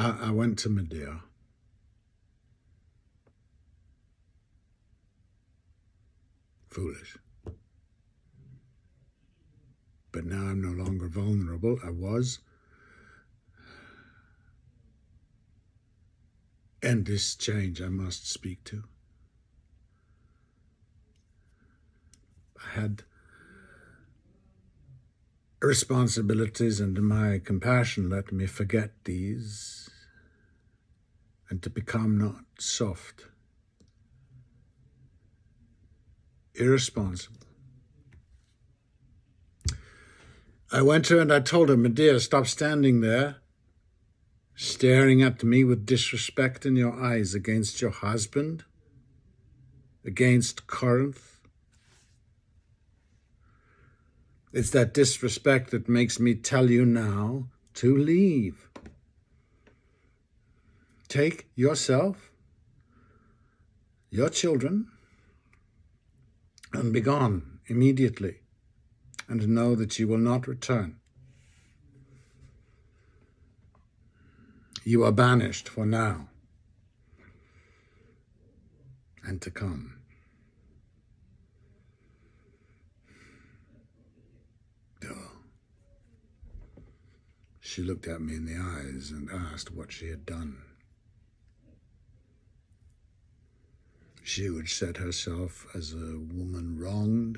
I went to Medea. Foolish. But now I'm no longer vulnerable. I was. And this change I must speak to. I had responsibilities, and my compassion let me forget these and to become not soft, irresponsible. I went to her and I told her, Medea, stop standing there, staring at me with disrespect in your eyes against your husband, against Corinth. It's that disrespect that makes me tell you now to leave. Take yourself, your children, and be gone immediately, and know that you will not return. You are banished for now and to come. She looked at me in the eyes and asked what she had done. She would set herself as a woman wronged,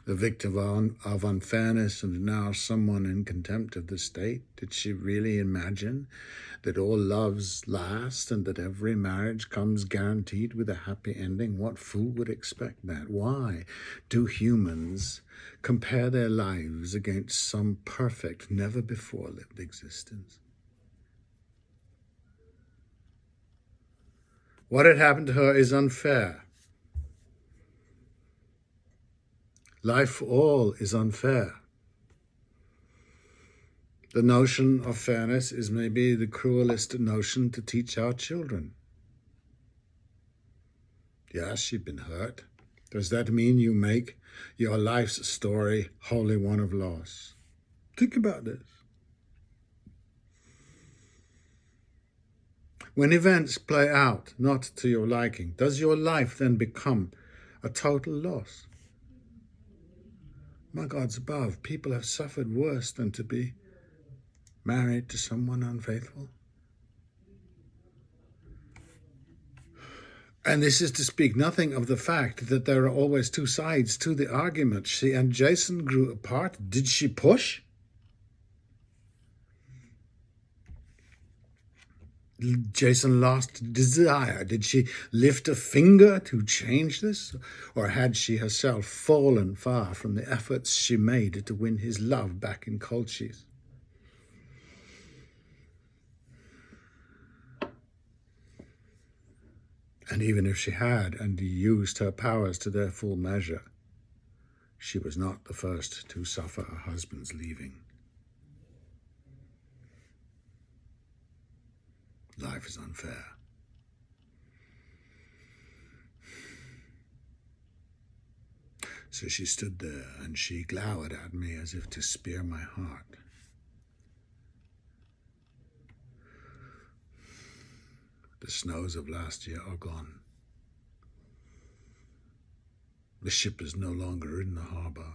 the victim of unfairness, and now someone in contempt of the state. Did she really imagine that all loves last and that every marriage comes guaranteed with a happy ending? What fool would expect that? Why do humans compare their lives against some perfect, never-before-lived existence? What had happened to her is unfair. Life for all is unfair. The notion of fairness is maybe the cruelest notion to teach our children. Yes, she'd been hurt. Does that mean you make your life's story wholly one of loss? Think about this. When events play out not to your liking, does your life then become a total loss? My gods above, people have suffered worse than to be married to someone unfaithful. And this is to speak nothing of the fact that there are always two sides to the argument. She and Jason grew apart. Did she push? Jason lost desire. Did she lift a finger to change this? Or had she herself fallen far from the efforts she made to win his love back in Colchis? And even if she had and used her powers to their full measure, she was not the first to suffer her husband's leaving. Life is unfair. So she stood there and she glowered at me as if to spear my heart. The snows of last year are gone. The ship is no longer in the harbor.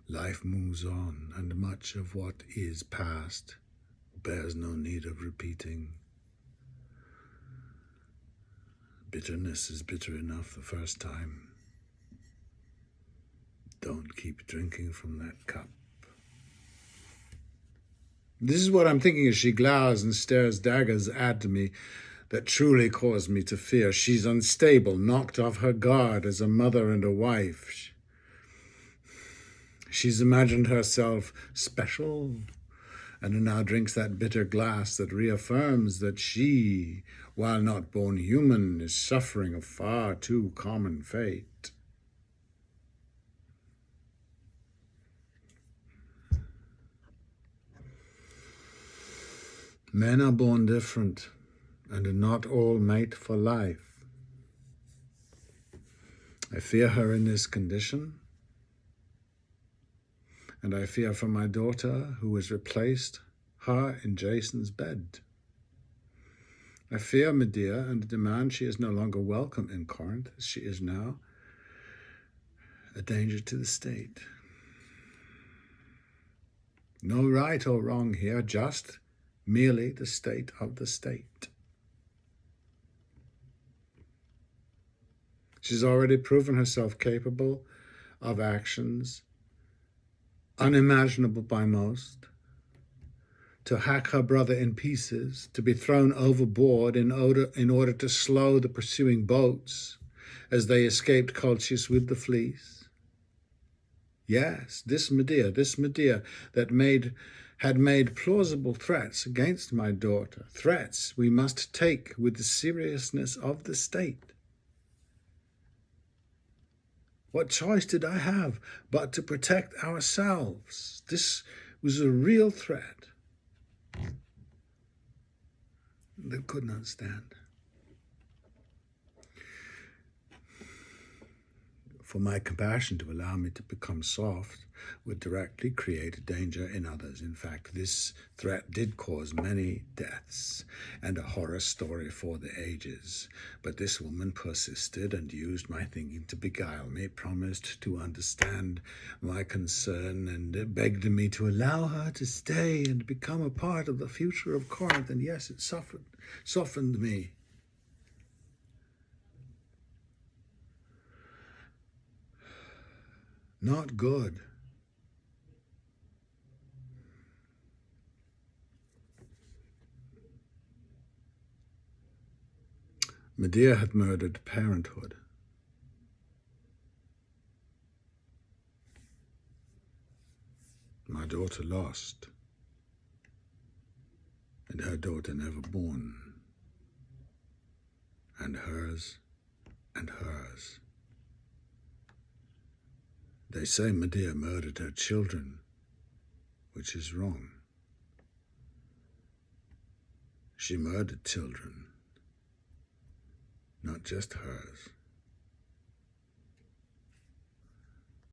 Life moves on, and much of what is past bears no need of repeating. Bitterness is bitter enough the first time. Don't keep drinking from that cup. This is what I'm thinking as she glowers and stares daggers at me that truly cause me to fear. She's unstable, knocked off her guard as a mother and a wife. She's imagined herself special and now drinks that bitter glass that reaffirms that she, while not born human, is suffering a far too common fate. Men are born different and are not all made for life. I fear her in this condition. And I fear for my daughter, who has replaced her in Jason's bed. I fear Medea and demand she is no longer welcome in Corinth, as she is now a danger to the state. No right or wrong here, just merely the state of the state. She's already proven herself capable of actions unimaginable by most, to hack her brother in pieces, to be thrown overboard in order to slow the pursuing boats as they escaped Colchis with the fleece. Yes, this Medea that had made plausible threats against my daughter, threats we must take with the seriousness of the state. What choice did I have but to protect ourselves? This was a real threat that could not stand. For my compassion to allow me to become soft would directly create a danger in others. In fact, this threat did cause many deaths and a horror story for the ages. But this woman persisted and used my thinking to beguile me, promised to understand my concern, and begged me to allow her to stay and become a part of the future of Corinth. And yes, it softened me. Not good. Medea had murdered parenthood. My daughter lost, and her daughter never born, and hers and hers. They say Medea murdered her children, which is wrong. She murdered children, not just hers.